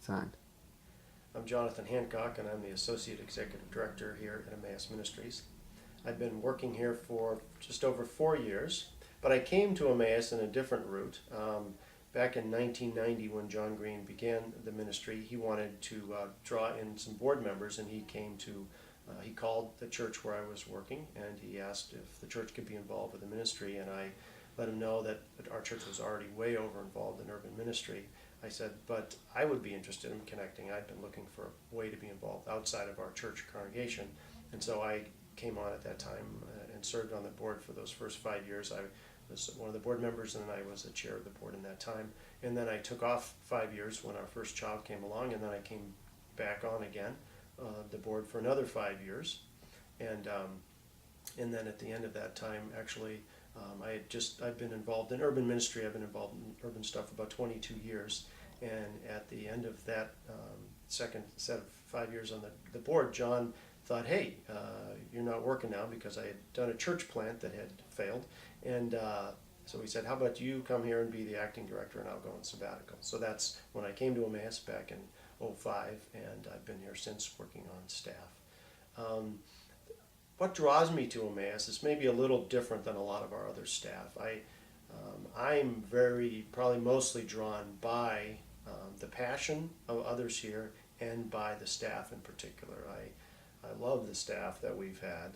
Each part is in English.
signed. I'm Jonathan Hancock, and I'm the Associate Executive Director here at Emmaus Ministries. I've been working here for just over 4 years, but I came to Emmaus in a different route. Back in 1990, when John Green began the ministry, he wanted to draw in some board members, and he called the church where I was working, and he asked if the church could be involved with the ministry, and I let him know that our church was already way over involved in urban ministry. I said, but I would be interested in connecting. I've been looking for a way to be involved outside of our church congregation, and so I came on at that time and served on the board for those first 5 years. I was one of the board members, and I was the chair of the board in that time. And then I took off 5 years when our first child came along, and then I came back on again, the board for another 5 years. And then at the end of that time, actually, I've been involved in urban ministry. I've been involved in urban stuff for about 22 years. And at the end of that second set of 5 years on the board, John thought, hey, you're not working now, because I had done a church plant that had failed. And so he said, how about you come here and be the acting director, and I'll go on sabbatical. So that's when I came to Emmaus back in 2005, and I've been here since working on staff. What draws me to Emmaus is maybe a little different than a lot of our other staff. I'm probably mostly drawn by the passion of others here and by the staff in particular. I love the staff that we've had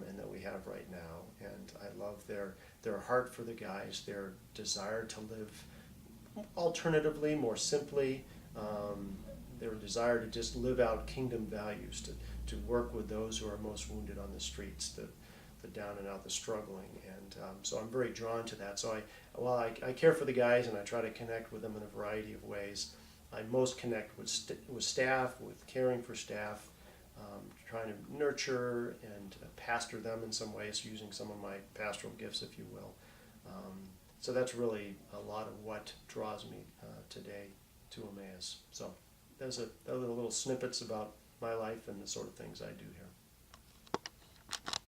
and that we have right now, and I love their heart for the guys, their desire to live alternatively, more simply, their desire to just live out kingdom values, to work with those who are most wounded on the streets, the down and out, the struggling, and so I'm very drawn to that. So I care for the guys, and I try to connect with them in a variety of ways. I most connect with staff, with caring for staff, trying to nurture and pastor them in some ways, using some of my pastoral gifts, if you will. So that's really a lot of what draws me today to Emmaus. So those are little snippets about my life and the sort of things I do here.